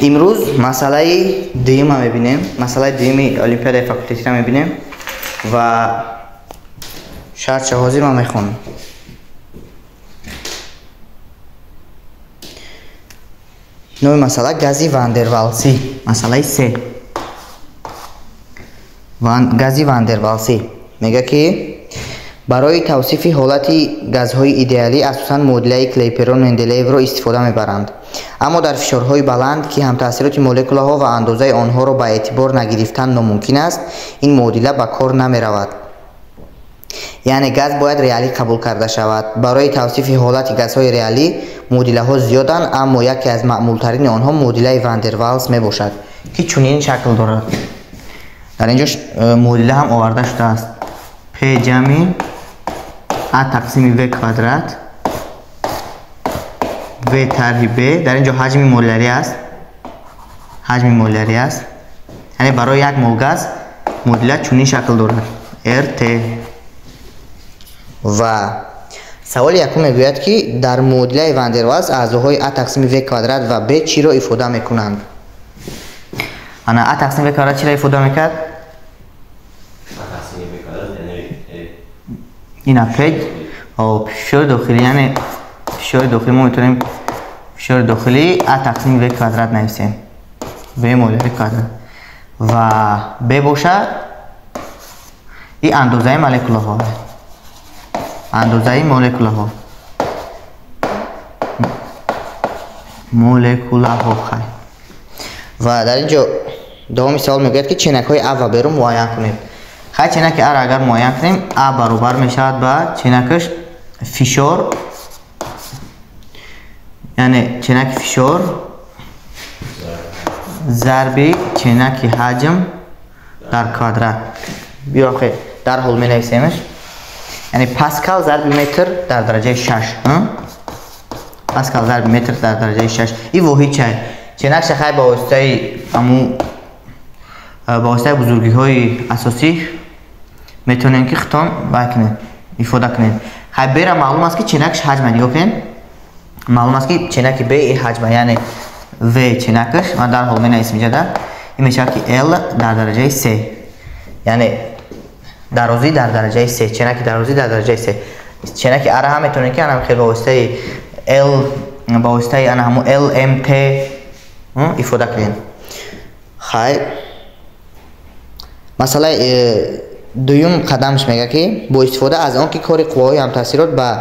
امروز مسئله دوم میبینیم، مسئله دومی المپیاد فاکولتیتی را میبینیم و شرط شواهدی ما میخونیم. نوع مسئله گازی واندروالسی، مسئله 3. گازی واندروالسی میگه که برای توصیف حالت گازهای ایدئالی اساساً معادله کلیپرون مندلیف را استفاده میبرند، اما در فشارهای بلند که هم تاثیرات مولکولها و اندازه آنها را به اعتبار نگرفتن ناممکن است، این معادله به کار نمی رود. یعنی گاز باید ریالی قبول کرده شود. برای توصیف حالت گازهای ریالی معادله ها زیادند، اما یکی از معمولترین آنها معادله واندروالس می باشد که چنین شکل دارد. در اینجا معادله هم آورده شده است: P جمع A تقسیم V کوادرات V طرح B. در اینجا حجم مولری است، یعنی برای یک مول گاز معادله چنین شکل دارد: RT. و سوال یکم میگوید که در معادله واندروالس اعضاهای A تقسیم V کوادرات و B چی را ifade میکنند؟ انا A تقسیم V کوادرات چی را ifade میکرد؟ این پیج او فشار داخلی، یعنی فشار داخلی ما میتونیم فشار داخلی A تقسیم V کوادرات نویسیم، V مولری کوادرات، و B باشه این اندازه مولکوله ها، اندازه مولکوله ها خیلی. و در اینجا دومی سوال میگوید که چنک های A و B رو معاین کنید. خیلی چنک A را اگر معاین کنیم، A برابر میشود به چنکش فشار، یعنی چنک فشار ضرب چنک حجم در کوادرات. بیا خیلی در حال می نویسیمش، یعنی پاسکال ضرب متر در درجه 6. پاسکال ضرب متر در درجه 6. این واحد چه؟ چنکش خیلی با واسطه بزرگی های اساسی میتونیم که خطان بکنیم، ifade کنیم. خیلی بیره معلوم است که چنکش حجم، نگاه کنیم معلوم است که چنک B حجم، یعنی V چنکش و در حال می نویسیم اینجا این میشه که L در درجه 3، یعنی درازی در درجه 3، چنک درازی در درجه 3. چنک R هم میتونیم که انا خیلی با واسطه L، با واسطه انا همون L M T ifade کنیم. خیلی مسئله دوم قدمش میگه که با استفاده از آن که کار قوای همتاثیرات با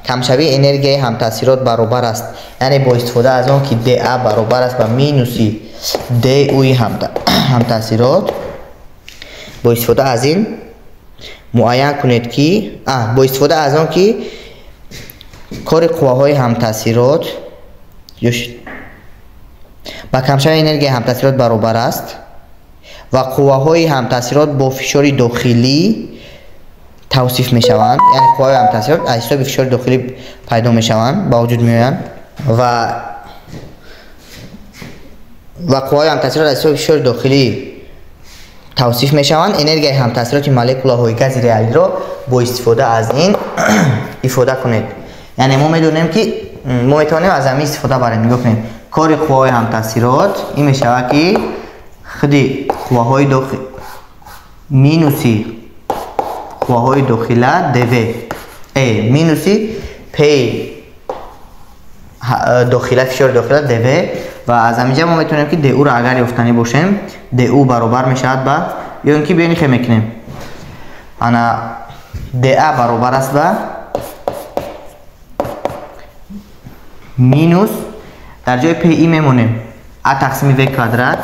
کمشوی انرژی همتاثیرات برابر است، یعنی با استفاده از آن که DA برابر است با مینوسی DO همتاثیرات، با استفاده از این معاین کنید که با استفاده از آن که کار قواهای همتاثیرات با کمشوی انرژی همتاثیرات برابر است و قواهای همتاثیرات با فشار داخلی توصیف می شوند، یعنی قواهای همتاثیرات از حساب فشار داخلی پیدا می شوند، با وجود می آیند و قواهای همتاثیرات از حساب فشار داخلی توصیف می شوند. انرژی همتاثیرات مولکوله های گاز ریالی را با استفاده از این ifade کنید. یعنی ما میدونیم که ما میتونیم از همین استفاده بریم. نگاه کنید، کار قواهای همتاثیرات این می شود که خودی قواهای داخل مینوسی قواهای داخله DV مینوسی P داخله فشار داخله DV، و از همینجا ما میتونیم که DO را اگر یافتنی باشیم DO برابر میشود با یا اینکه بیانی خیلی میکنیم انا DA برابر است با مینوس در جای PE میمونیم A تقسیم V کوادرات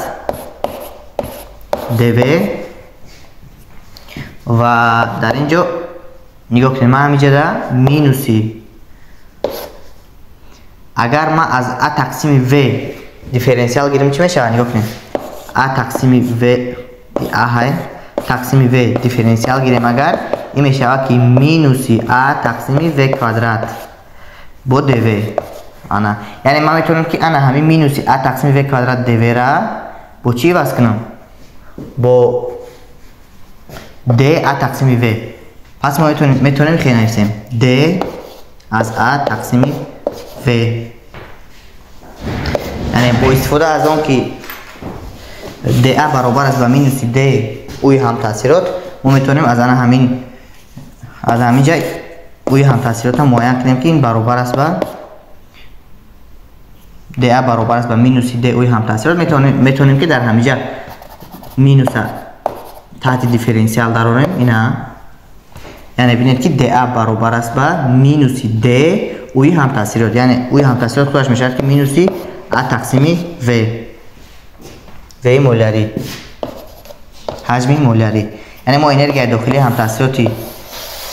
DV، و در اینجا نگاه کنیم ما همینجا در مینوسی، اگر ما از A تقسیم V دیفرنسیال گیریم چی میشه؟ نگاه کنیم A تقسیم V تقسیم V دیفرنسیال گیریم اگر این میشه که مینوسی A تقسیم V کوادرات با DV انا، یعنی ما میتونیم که انا همین مینوسی A تقسیم V کوادرات DV را با چی وصل کنم؟ با D A تقسیم V. پس ما میتونیم خیلی نویسیم D از A تقسیم V. یعنی با استفاده از آن که DA برابر است با مینوس D اوی هم تاثیرات ما میتونیم از همین جای اوی هم تاثیرات هم معین کنیم که این برابر است با DA برابر است با مینوس D اوی هم تاثیرات میتونیم که در همین جا مینوس تحت دیفرانسیال داریم اینا یعنی ببینید که DA برابر است با مینوس D اوی هم تاثیرات یعنی اوی هم تاثیرات خودش میشه که مینوس A تقسیم V مولری حجم مولری یعنی ما انرژی داخلی هم تاثیراتی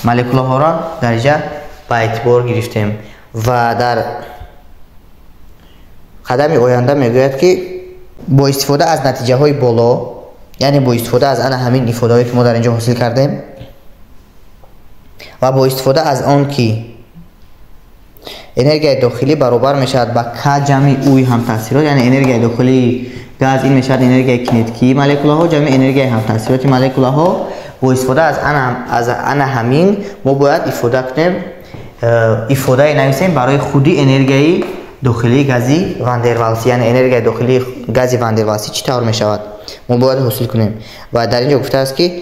مولکوله ها را در اینجا با اعتبار گرفتیم و در قدم آینده میگوید که با استفاده از نتیجه های بالا یعنی با استفاده از همین ifade هایی که ما در اینجا حاصل کردیم و با استفاده از آن که انرژی داخلی برابر میشود با K جمع اوی هم تاثیرات یعنی انرژی داخلی گاز این میشود انرژی کینتیکی مولکوله ها جمع انرژی هم تاثیراتی مولکوله ها با استفاده از همین ما باید ifade کنیم ifade نویسیم برای خودی انرژی داخلی گازی واندروالسی یعنی انرژی داخلی گازی واندروالسی چطور میشود ما باید حاصل کنیم و در اینجا گفته است که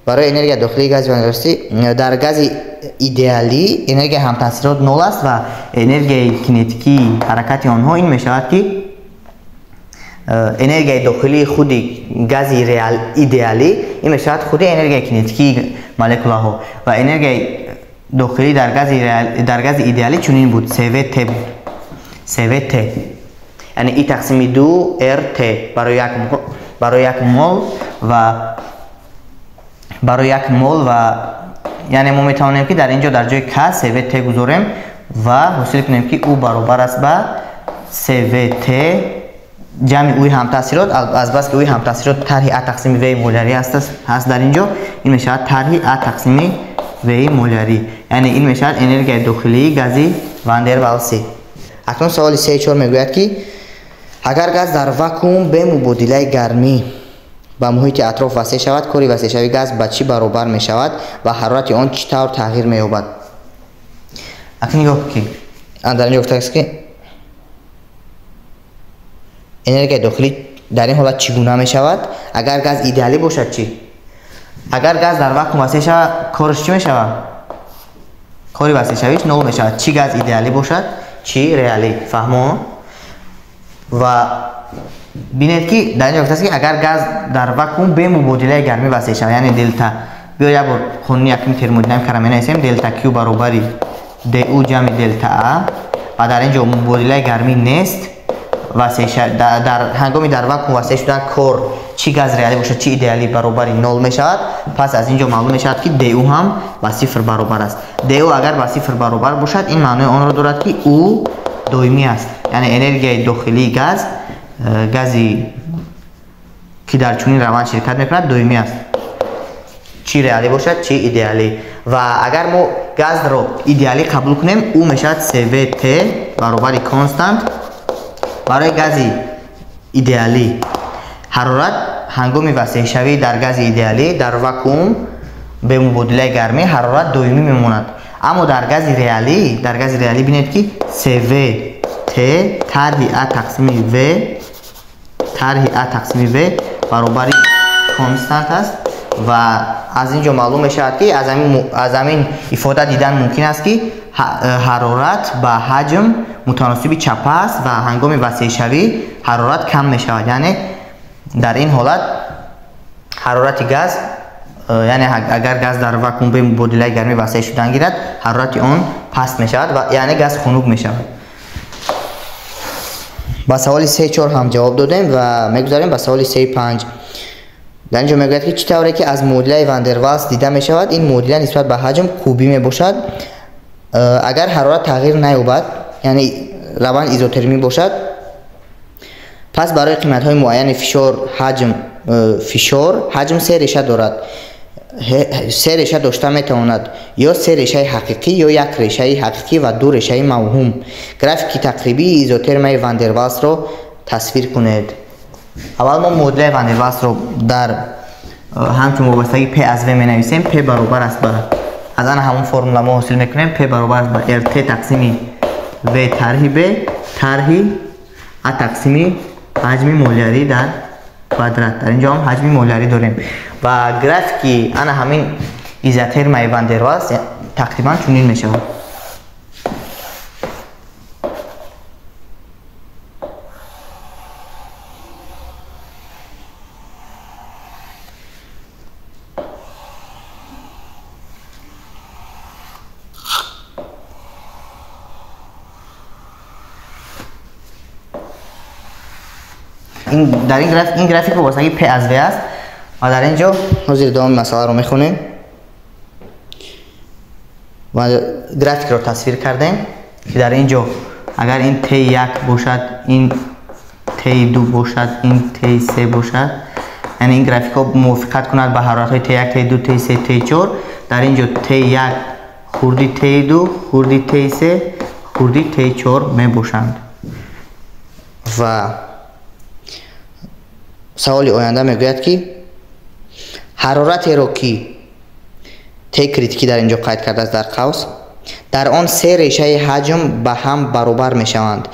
برای انرژی داخلی گاز واندروالسی در گاز ایدئالی انرژی هم تاثیرات نول است و انرژی کینتیکی حرکت آنها این میشود که انرژی داخلی خود گاز ایدئالی این میشود خود انرژی کینتیکی مولکوله ها و انرژی داخلی در گاز ایدئالی چنین بود CVT بود CVT یعنی E تقسیم 2 RT برای یک مول و یعنی ما میتوانیم که در اینجا در جای K CVT گذاریم و حاصل کنیم که او برابر است با CVT جمع اوی هم تاثیرات از بس که اوی هم تاثیرات طرح A تقسیم V مولری هست در اینجا این میشود طرح A تقسیم V مولری یعنی این میشود انرژی داخلی گازی واندروالسی اکنون سوال 3.4 میگوید که اگر گاز در واکوم به مبادله گرمی با محیط اطراف وسیع شود کاری وسیع شوی گاز با چی برابر می شود و حرارت آن چطور تغییر می یابد اکنون نگاه کنید در اینجا گفته است که انرژی داخلی در این حالت چگونه می شود اگر گاز ایدئالی باشد چی اگر گاز در واکوم وسیع شود کارش چی می شود کاری وسیع شویش نول می شود چی گاز ایدئالی باشد چی ریالی فهمو و بینید که در اینجا گفته است که اگر گاز در واکوم به مبادله گرمی وسیع شود یعنی دلتا بیا یک بار خونی یکم ترمودینامیک کرا می‌نویسیم دلتا Q برابر DU جمع دلتا A و در اینجا مبادله گرمی نیست وسیع در هنگامی در واکوم وسیع شدن کار چی گاز ریالی باشد چی ایدئالی برابر نول میشود پس از اینجا معلوم میشود که DU هم با صفر برابر است DU اگر با صفر برابر باشد این معنی آن را دارد که او دائمی است یعنی انرژی داخلی گازی که در چنین روند شرکت میکند دائمی است چی ریالی باشد چی ایدئالی و اگر ما گاز را ایدئالی قبول کنیم او میشود CVT برابر کانستانت برای گازی ایدئالی حرارت هنگامی وسیع شوی در گاز ایدئالی در واکوم به مبادله گرمی حرارت دائمی میماند اما در گاز ریالی ببینید که CVT طرح A تقسیم V برابر کانستانت است و از اینجا معلوم میشود که از همین ifade دیدن ممکن است که حرارت با حجم متناسب چپ است و هنگام وسیع شوی حرارت کم می شود یعنی در این حالت حرارت گاز یعنی اگر گاز در واکوم به مبادله گرمی وسیع شدن گیرد حرارت آن پست می شود و یعنی گاز خنک می شود با سوال 3.4 هم جواب دادیم و میگذاریم با سوال 3.5 در اینجا میگوید که چطوری که از معادله واندروالس دیده می شود این معادله نسبت به حجم کوبی می باشد اگر حرارت تغییر نیابد یعنی روند ایزوترمی باشد پس برای قیمت های معین فشار حجم سه ریشه دارد سه ریشه داشته می تواند یا سه ریشه حقیقی یا یک ریشه حقیقی و دو ریشه موهوم گرافیک تقریبی ایزوترمی واندروالس را تصویر کنید اول ما معادله واندروالس رو در همچون وابستگی P از V می نویسیم P برابر است با از آن همون فرمولا ما حاصل میکنیم P برابر است با RT تقسیم V طرح B طرح А тақсими ҳаҷми молиявӣ дар квадрат. Дар инҷо ҳам ҳаҷми молиявӣ дорем ва графики ана ҳамин изотермаи ван дер Waals тақрибан чунин мешавад. дар ин график вобастагӣ P аз V аст ва дар ин ҷо ҳозир давоми масъаларо мехонем ва графикро тасвир кардем ки дар ин ҷо агар ин T1 бошад, ин T2 бошад, ин T3 бошад, яъне ин графикҳо мувофиқат кунад ба ҳароратҳои T1, T2, T3, T4. дар ин ҷо T1 хурди T2 хурди T3 хурди T4 мебошанд. ва саволи оянда мегӯяд ки ҳароратеро ки Т критикӣ дар инҷо қайд кардааст дар қавс, дар он се решаи ҳаҷм ба ҳам баробар мешаванд,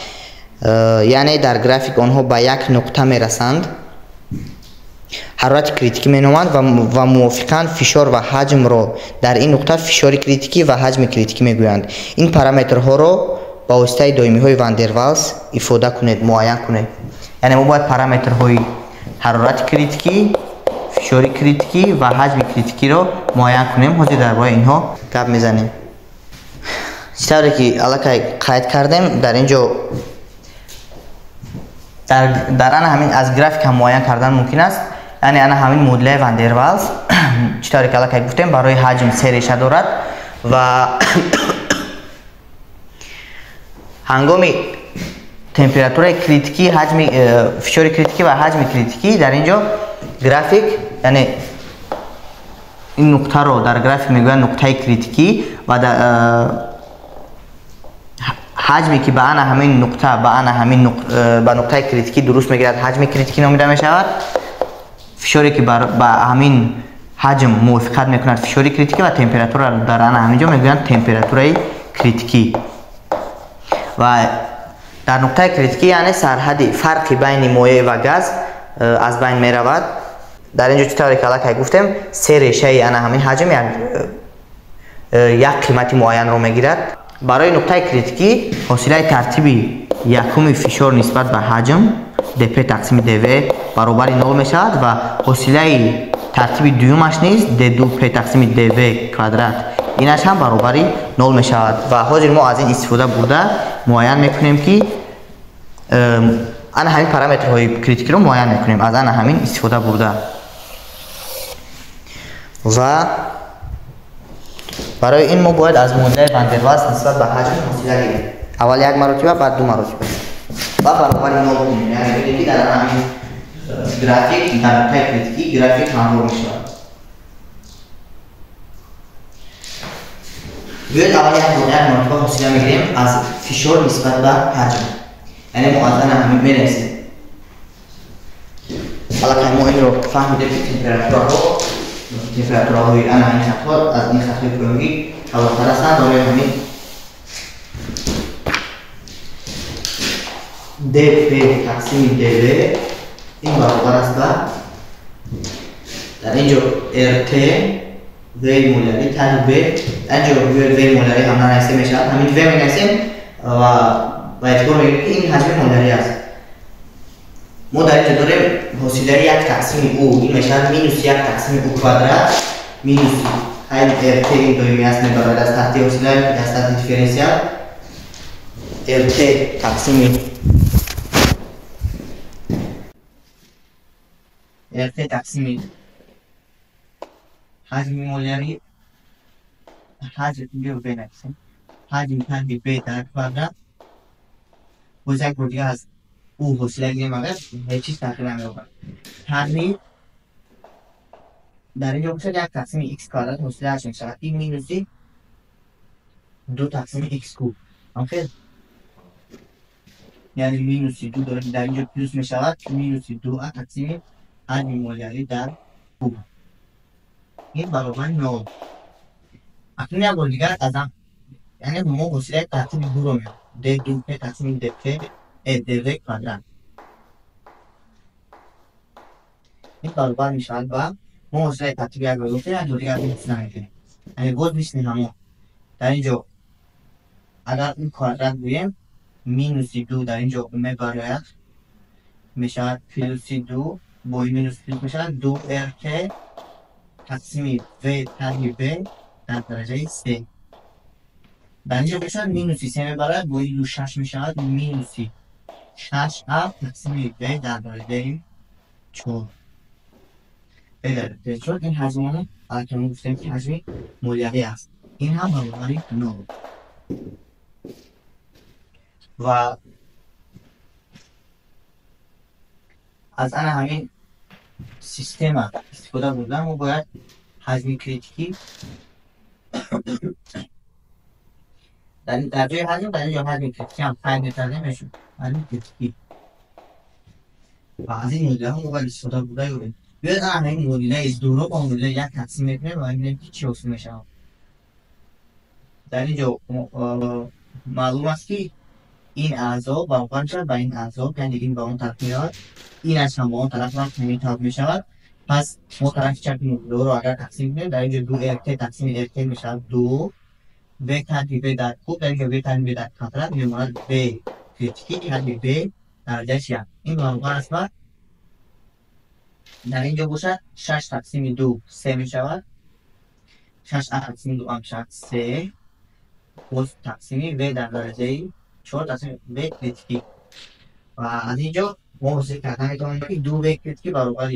яъне дар график онҳо ба як нуқта мерасанд, ҳарорати критикӣ меноманд ва мувофиқан фишор ва ҳаҷмро дар ин нуқта фишори критикӣ ва ҳаҷми критикӣ мегӯянд. ин параметрҳоро ба воситаи доимиҳои ван дер Waals ифода кунед, муайян кунед. яъне мо бояд параметрҳои ҳарорати критикӣ, фишори критикӣ ва ҳаҷми критикиро муайян кунем. ҳозир дар бораи инҳо гап мезанем. читавре ки аллакай қайд кардем, дар ин ҷо дар ана ҳамин аз график ҳам муайян кардан мумкин аст. яъне ана ҳамин модулаи ван дер Waals читавре ки аллакай гуфтем барои ҳаҷм се реша дорад ва ҳангоми температураи критикӣ, ҳаҷми фишори критикӣ ва ҳаҷми критикӣ дар ин ҷо график, яъне ин нуқтаро дар график мегӯянд нуқтаи критикӣ ва ҳаҷме ки ба ана ҳамин нуқта ба нуқтаи критикӣ дуруст мегирад ҳаҷми критикӣ номида мешавад. фишоре ки ба ҳамин ҳаҷм мувофиқат мекунад фишори критикӣ ва температура дар ана ҳамин ҷо мегӯянд температураи критикӣ. ва дар нуқтаи критикӣ яъне сарҳади фарқи байни моеъ ва газ аз байн меравад. дар ин ҷо читавре ки аллакай гуфтем се решаи ана ҳамин ҳаҷм як қимати муайянро мегирад. барои нуқтаи критикӣ ҳосилаи тартиби якуми фишор нисбат ба ҳаҷм dp тақсими dv баробари 0 мешавад ва ҳосилаи тартиби дуюмаш низ d2p тақсими dv квадрат инаш ҳам баробари 0 мешавад. ва ҳозир мо аз ин истифода бурда муайян мекунем ки ана ҳамин параметрҳои критикиро муайян мекунем аз ана ҳамин истифода бурда. ва барои ин мо бояд аз модулаи ван дер Waals нисбат ба ҳаҷм ҳосила гирем. аввал як маротиба, баъд ду маротиба ва баробари 0 кунем. яъне бидем ки дар ҳамин график дар нуқтаи критикӣ график ҳамвор мешавад. биёед аввал як маротиба ҳосила мегирем аз фишор нисбат ба ҳаҷм. яъне мо аз ана ҳамин менависем. аллакай мо инро фаҳмидем ки температураҳои ана ин хатҳо аз ин хатҳои поёнгӣ калонтар ҳастанд. барои ҳамин dp тақсими dv ин баробар аст ба дар ин ҷо rt v молиявӣ таги v. дар ин ҷо v молиявӣ ҳам нанависта мешавад, ҳамин v менависем ва ба эътибор мегирем ки ин ҳаҷми молиявӣ аст. мо дар ин ҷо дорем ҳосилаи 1 тақсими u ин мешавад минус 1 тақсими u квадрат минус ҳайн rt ин доимӣ аст мебарад аз таҳти ҳосила аз таҳти дифференсиал rt тақсими ҳаҷми молиявӣ ҳаҷми таги b дар квадрат боз як бор дига аз u ҳосила гирем агар ҳеҷ чиз тағйир намеёбад. тағйир дар ин ҷо бошад 1 тақсими x квадрат ҳосилааш мешавад ин минуси 2 тақсими x куб. охир яъне минуси 2 дорем, дар ин ҷо плюс мешавад минуси 2a тақсими ҳаҷми молиявӣ дар куб. ин баробари 0. акнун як бор дигар аз яъне мо ҳосилаи тартиби 2ро d2p тақсими dp در کوادرات. این برابر می شود با موضوع ترتیب یک رو گفتیم دو دیگر میتونم میکنیم. یعنی بود میشنیم همون در اینجا اگر این کوادرات بویم مینوسی دو در اینجا میبراید میشود پلوسی دو بای مینوس پلوس میشود دو ارک تقسیمی و تربیع ب در درجه 3. در اینجا بشود مینوسی 3 میبراید بای دو 6 میشود مینوسی 6 اف تقسیمی ب در درجه 4. بله چون این حجم الان گفتیم که حجم مولیقی است. این هم برابر 9 و از آن همین سیستم استفاده بودن و باید حجم کریتیکی در جای حجم در اینجا حجم کریتیکی هم تعیین نکرده میشه. حجم کریتیکی و از این مدل هم باید استفاده بوده بیاید همین مدل از دو رو با مدل یک تقسیم میکنیم و ببینیم که چی حاصل میشه. در اینجا معلوم است که این اعضا برابر شد با این اعضا، یعنی این با اون طرف میاد، این از هم با اون طرف میتاب میشود. پس ما طرف چپ دو رو اگر تقسیم کنیم در اینجا دو ارک تقسیم ارک میشود دو به ترتیب در خوب در اینجا به ترتیب در کوادرات میماند به کریتیکی ترتیب به درجه 6. این برابر است با در اینجا باشد 6 تقسیم 2 3 میشود. 6 تقسیم 2 هم شد 3 باز تقسیمی و در درجه 4 تقسیم به کریتیکی و از اینجا ما حاصل کردن میتونیم که 2 به کریتیکی برابر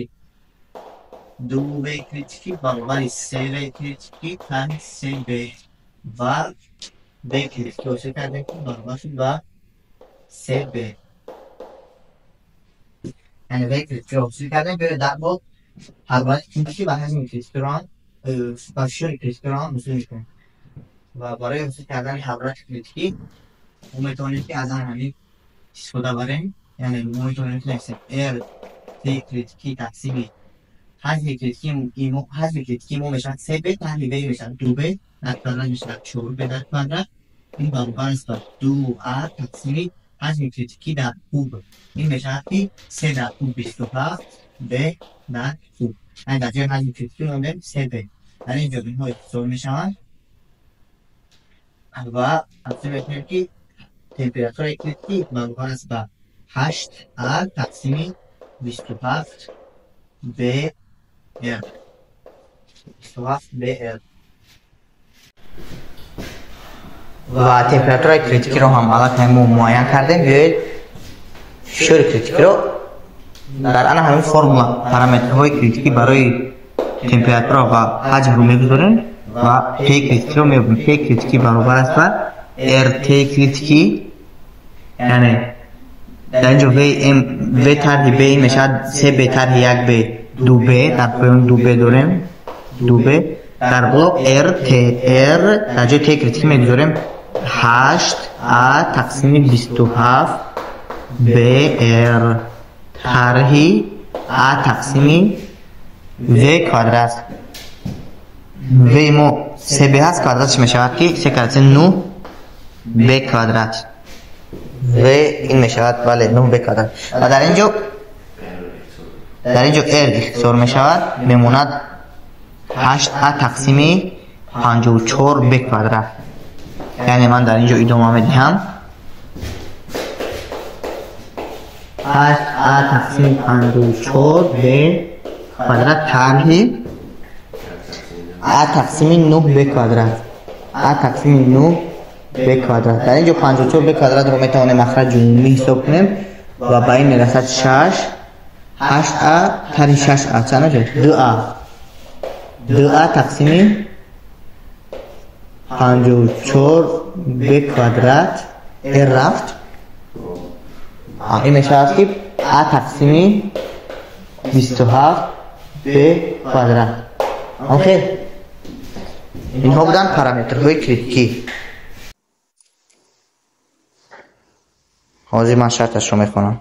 2 به کریتیکی برابر 3 به کریتیکی تن 3 به و به کریتیکی حاصل کردن که برابر شد با 3 به یعنی به کریتیکی حاصل کردن که در با حربات کریتیکی و حجم کریتیکی رو هم و شور کریتیکی رو هم حاصل میکنیم و برای حاصل کردن حربات کریتیکی ما میتونیم که از همین استفاده بریم. یعنی ما میتونیم که نفسیم ار تی کریتیکی تقسیمی حجم کریتیکی ما میشن 3 به تحلیل به میشن 2 به در کوادرات میشن 4 به در کوادرات. این برابر است با 2 ار تقسیمی حجم کریتیکی در کوب این میشن که 3 در کوب 27 به در کوب. این در جای حجم کریتیکی رو میدیم 3 به در اینجا این های اختصار میشن و افزون میکنیم که تمپراتور کریتیکی برابر است با 8 ار تقسیمی 27 به ار 27 به ار و تمپراتور کریتیکی رو هم الان معین کردیم. بیایید فشار کریتیکی رو در آن همین فرمولا پارامترهای کریتیکی برای تمپراتور و حجم رو میگذاریم و پی کریتیکی رو میبینیم. پی کریتیکی برابر است با ار تی کریتیکی یعنی در اینجا و طرح بی میشد 3 به طرح 1 به 2 به در پایان 2 به داریم 2 به در بلوک ار تی ار در جای تی کریتیکی میگذاریم 8 ا تقسیم 27 به ار طرحی ا تقسیم و کوادرات و ما 3 به هست کوادراتش میشود که 3 کرده 9 به کوادرات و این میشود بله 9 به کوادرات و در اینجا ار اختصار میشود میموند 8 تقسیم 54 به کوادرات. یعنی من در اینجا ادامه میدهم 8 تقسیم 54 به کوادرات طرحی تقسیم 9 به کوادرات تقسیم 9 به کوادرات. در اینجا 54 به کوادرات رو میتوانیم مخرج عمومی حساب کنیم و با این میرسد 6 8 طرح 6 چند شد 2 تقسیم 54 به کوادرات ار رفت این میشه که تقسیم 27 به کوادرات. اوکی اینها بودن پارامترهای کریتیکی. حاضر من شرطش رو میخونم.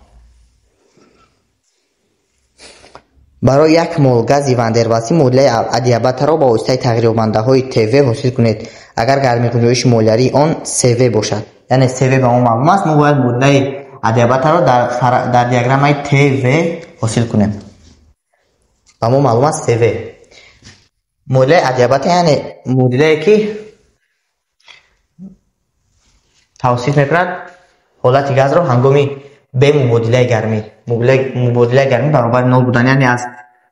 برای یک مول گاز واندرواسی مدل ادیابات را با واسطه تغییرابنده های تیوی حاصل کنید اگر گرمی گنجایش مولری آن سیوی باشد. یعنی سیوی به اون معلوم است ما باید مدل ادیاباتро در دیاگرام ТВ حاصل کنیم. و ما معلوم است ТВ مدل ادیابات یعنی مدلی که توصیف میکند حالت گاز رو هنگامی به مبادله گرمی. مبادله گرمی برابر نول بودن، یعنی از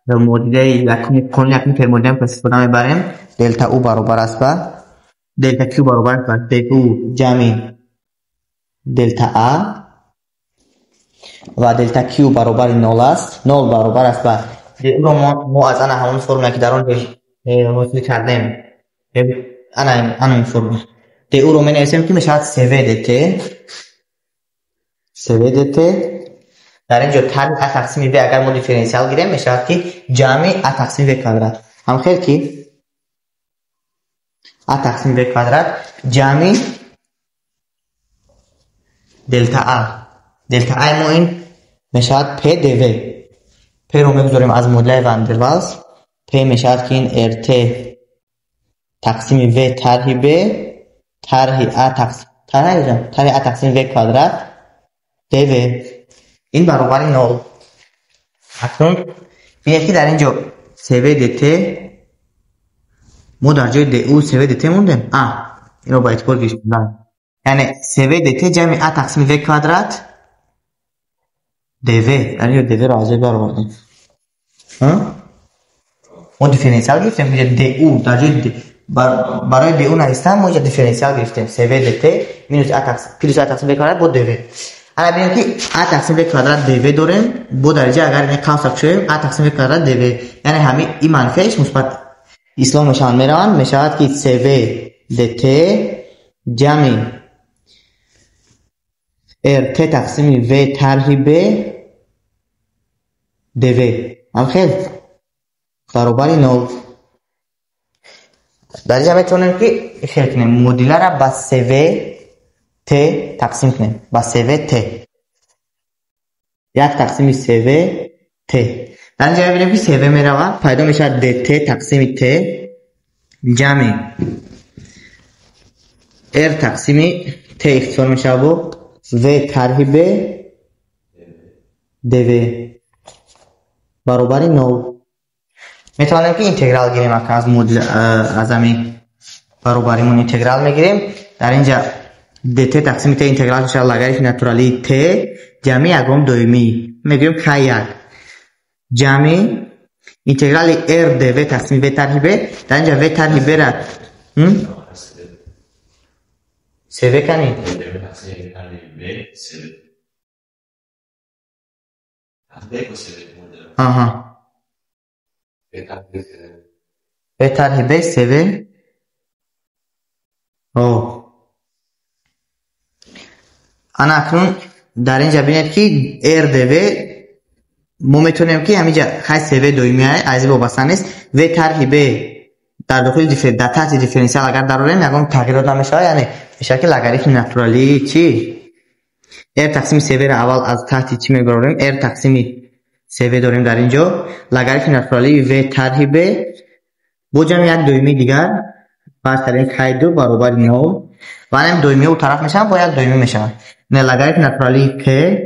مبادله یکم ترمودینامیک استفاده میبریم. دلتا او برابر است با دلتا کیو برابر است با دو جمع دلتا ا و دلتا کیو برابر نول است. نول برابر است با ما از آن همون فرمولی که در آن حاصل کردیم. انا این فرمول ده او رو می‌نویسیم که میشود CV dt در اینجا طرح ا تقسیم v اگر ما دیفرانسیال گیریم میشود که جمع ا تقسیم v کوادرات. هم خیلی که ا تقسیم v کوادرات جمع دلتا ا ما این میشود p dv. p رو میگذاریم از مدل واندروالز. p میشود که این rt تقسیم v طرح b طرح ا تقسیم v کوادرات dv این برابر نول. اکنون ببینید که در اینجا CV dt ما در جای du CV dt موندیم. این رو با اعتبار گرفتیم، یعنی CV dt جمع ا تقسیم v کوادرات dv. یعنی dv رو از جای برآوردیم. ما دیفرانسیال گرفتیم du در جای برای du نوشتن ما اینجا دیفرانسیال گرفتیم CV dt مینوس ا تقسیم v کوادرات با dv. الان ببینید که ا تقسیم v کوادرات dv داریم با درجه اگر این قوس شویم ا تقسیم v کوادرات dv، یعنی همین این منفیش مثبت اسلام نشان میروند. میشود که CV dt جمع rt تقسیم v طرح b dv هم خیلی برابر نول. در اینجا میتونیم که خیلی کنیم مدل را با CV t تقسیم کنیم با CV t یک تقسیم CV t. در اینجا ببینیم که CV میرود پیدا میشود dt تقسیم t جمع r تقسیم t اختصار میشه با v طرح b dv برابر نول. میتونیم که اینتگرال گیریم از مدل از همین برابریمون اینتگرال میگیریم. در اینجا dt تقسیم t اینتگرال میشه لاگاریتم ناتورالی t جمع یکم دومی میگیم k1 جمع اینتگرال r dv تقسیم v طرح b. در اینجا v طرح b را CV کنیم v طرح b CV. انا اکنون در اینجا ببینید که r dv ما میتونیم که همینجا خاص CV دومی از این وابسته نیست. v طرح b در داخل در تحت دیفرانسیال اگر داریم یکم تغییرات نمیشه، یعنی میشه که لاگاریتم ناتورالی چی r تقسیم CV را اول از تحت چی میبریم r تقسیم CV داریم. در اینجا لاگاریتم ناتورالی v طرح b با جمع یک دومی دیگر برتر k2 برابر نول و هم دومی اون طرف میشن با یک دومی میشن. نه لاگاریتم ناتورالی k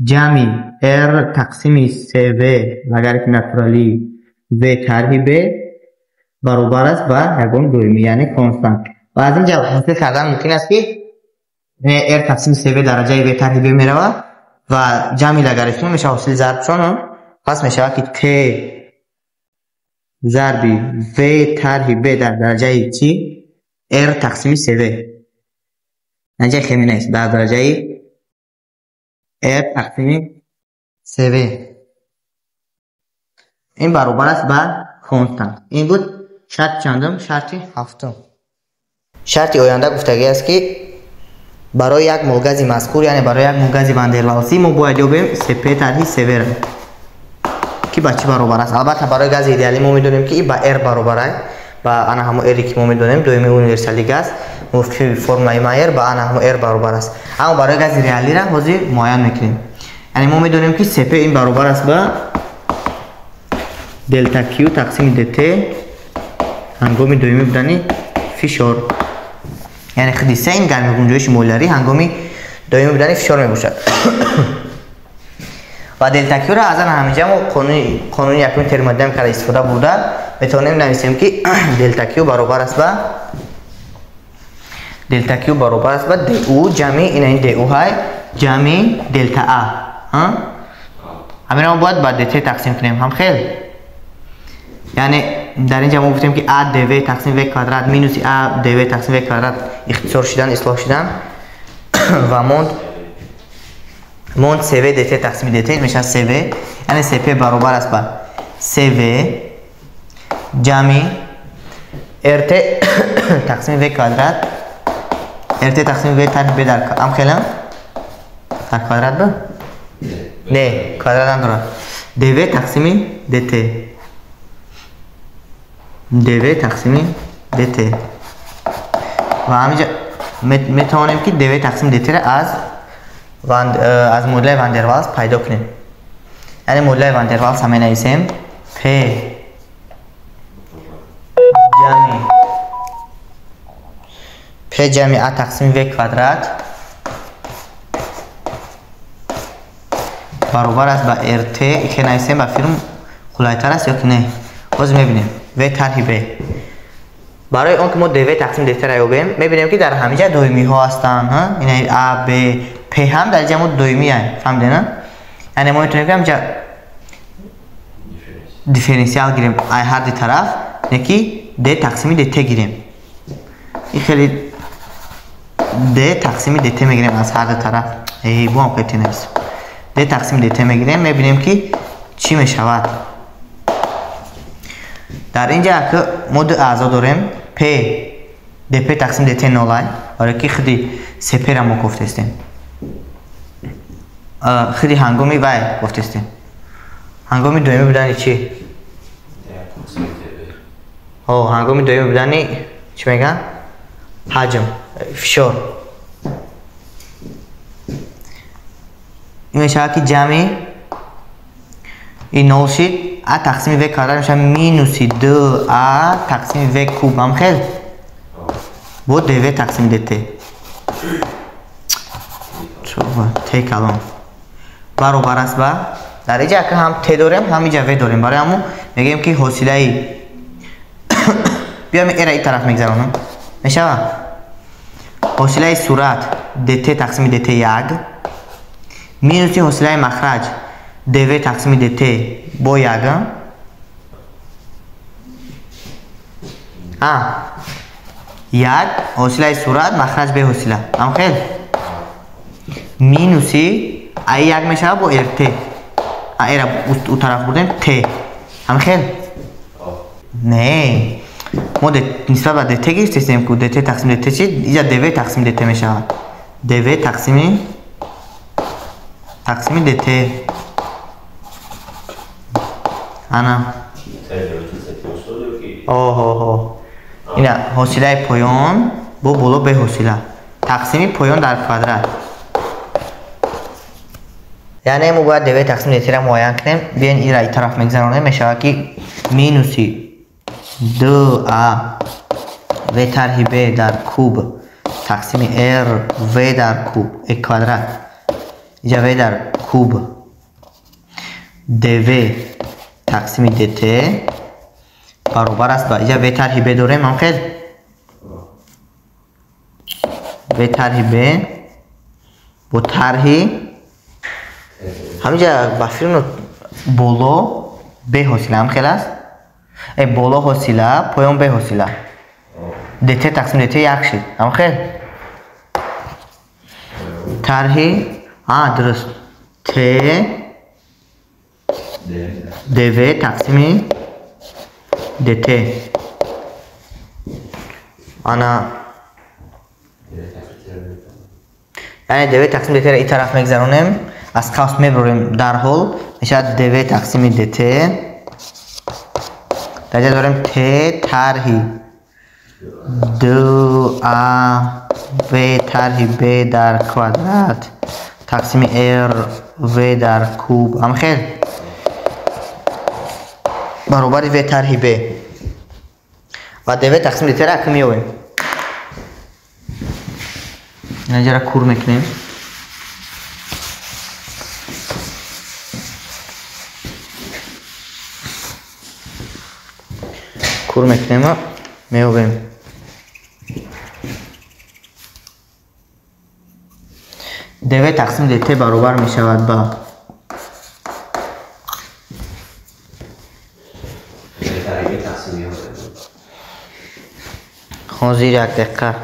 جمع r تقسیم CV لاگاریتم ناتورالی v طرح b برابر است با یکم دومی، یعنی کانستانت. و از اینجا حاصل کردن ممکن است که r تقسیم CV درجه v طرح b میرود و جمع لاگاریتم میشه حاصل ضرب شون. پس میشه که k ضرب v طرح b در درجه چی r تقسیم CV اینجا خیلی نیست در درجه r تقسیم CV. این برابر است با کانستانت. این بود شرط چندم؟ شرط هفتم. شرط آینده گفتگی است که برای یک مولگاز مذکور یعنی برای یک مولگاز واندروالسی ما باید یابیم CP طرح CV را که با چی برابر است. البته برای گاز ایدئالی ما میدونیم که با R برابر است با انا همون R که ما میدونیم دومی یونیورسالی گاز موفق فرمولای مایر با انا همون R برابر است. اما برای گاز ریالی را حاضر معین میکنیم، یعنی ما میدونیم که CP این برابر است با دلتا Q تقسیم dt هنگامی دومی بودن فشار، یعنی خدیسه این گرمی گنجایش مولری هنگامی دومی بودن فشار میباشد. و دلتا کیو را از همینجا ما قانون یکم ترمودینامیک را استفاده بوده میتونیم نویسیم که دلتا کیو برابر است به دلتا کیو برابر است به دی او جمع این دی او های جمع دلتا ا. همین ما باید با دلتا تقسیم کنیم هم خیلی، یعنی در اینجا ما گفتیم که ا دی تقسیم و کوادرات مینوس ا دی تقسیم و کوادرات اختصار شدن اصلاح شدن و موند سی و دی تقسیم دی تی میشه سی و، یعنی سی پی برابر است به سی و جمع ارت تقسیم و کوادرات ارت تقسیم و تربیع در ام خیلی در کوادرات به نه کوادرات اندرا دی تقسیم دی تی دی تقسیم دی تی و همینجا میتونیم که دی تقسیم دی تی را از مدل واندروالز پیدا کنیم. یعنی مدل واندروالز همین نویسیم p جمع a تقسیم v کوادرات برابر است با rt. که نویسیم با فرم قلایتر است یا که نه؟ باز میبینیم v طرح b. برای اون که ما dv تقسیم dt را یابیم میبینیم که در همینجا دومی ها هستند. این a b p هم در جمع دومی هست، فهمیدین نه؟ یعنی ما میتونیم که همینجا دیفرنسیال گیریم ای هر دی طرف نکی d تقسیم dt گیریم. این خیلی d تقسیم dt میگیریم از هر دو طرف. ای بو هم خیلی نیست. d تقسیم dt میگیریم میبینیم که چی میشود. در اینجا که ما دو اعضا داریم p dp تقسیم dt نولای برای که خیلی سپر هم گفته استیم. خیلی هنگامی وای گفته استیم. هنگامی دومی بودنی چی؟ هنگامی دومی بودنی چی میگن؟ حجم فشار. این میشه که جمع این نول شید ا تقسیم و کوادرات میشه مینوسی دو ا تقسیم و کوب. هم خیلی با دو تقسیم dt تی کلام برابر است با در اینجا که هم ت داریم همینجا و داریم. برای همون میگیم که حاصله ای بیام این را این طرف میگذارم میشه حاصله صورت dt تقسیم dt یک مینوسی حاصله مخرج dv تقسیم dt با یک یک حاصله صورت مخرج به حاصله. هم خیلی مینوسی ای یک میشه با rt ای را او طرف بردیم ت. هم خیلی نه ما نسبت به dt گرفتیم که dt تقسیم dt چی؟ اینجا dv تقسیم dt میشه dv تقسیم dt انا اینا حاصله پایان با بالا به حاصله تقسیم پایان در کوادرات. یعنی ما باید dv تقسیم dt را معاین کنیم. بیاین این را این طرف میگذرانیم میشه که مینوسی دو ا و طرح b در کوب تقسیم r و در کوب کوادرات اینجا و در کوب dv تقسیم dt برابر است با اینجا و طرح b داریم. هم خیلی و طرح b با طرح همینجا با فرم بالا به حاصله. هم خیلی است بالا حاصله پایان به حاصله dt تقسیم dt یک شد. هم خیلی طرح درست ت dv تقسیم dt انا یعنی dv تقسیم dt را این طرف میگذرونیم از قوس میبریم در حال میشه dv تقسیم dt در جا داریم ت طرح دو ا و طرح b در کوادرات تقسیم r و در کوب. هم خیلی برابر و طرح b و dv تقسیم dt را که میابیم اینجا را کور میکنیم کور میکنیم و میوبیم. دوی تقسیم دیت برابر می شود با زیر یک دقیقه.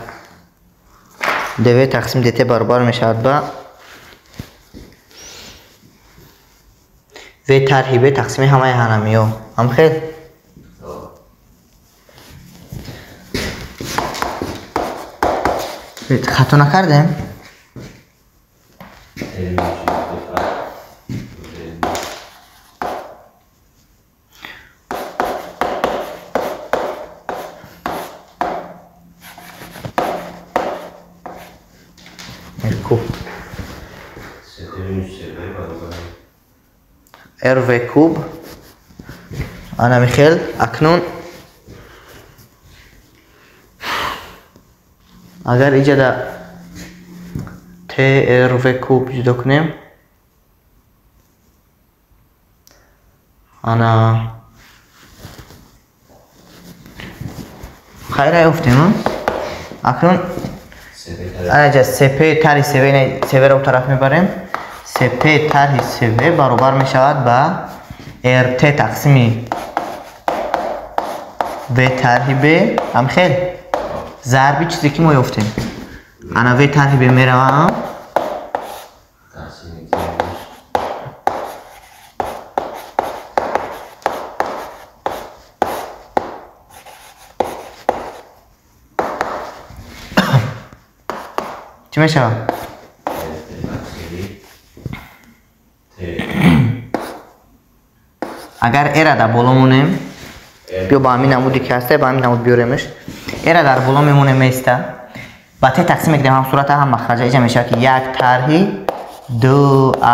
دوی تقسیم دیت برابر می شود با و ترهیب تقسیم همه هنمی ها. هم خیلی خطا نکردیم. RV کوب انا میخیل اکنون اگر اینجا در TRV کوب جدا کنیم انا خیلی افتیم. اکنون اینجا سپی تری سوی رو طرف میبریم. سپی طرح سوی برابر می شود با RT تقسیم و طرح ب. هم خیلی ضربی چیزی که ما یافتیم انا و طرح ب می روم چی می شود؟ اگر ایره در بالا مونیم بیا با همین نمودی که هسته با همین نمود بیاریمش. ایره در بالا میمونه میسته با تی تقسیم کردیم هم صورت هم مخرج. اینجا میشه که یک طرحی 2a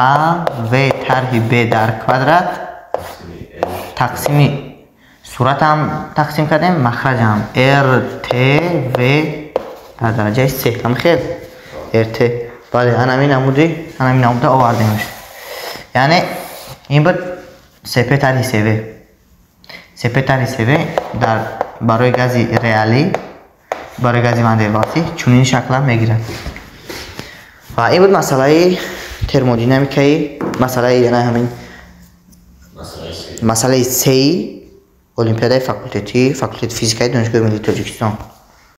و طرح b در کوادرات تقسیمی صورت هم تقسیم کردیم مخرج هم RT و در درجه 3 هم خیلی RT. بله همین نموده آوردیمش. یعنی این بود سپی طرح سوی در برای گازی ریالی برای گازی واندرواسی چنین شکل میگیرد. و این بود مسئله ترمودینامیکایی، مسئله یعنی همین مسئله 3 المپیاد فاکولتیتی فیزیکای دانشگاه ملی تاجیکستان.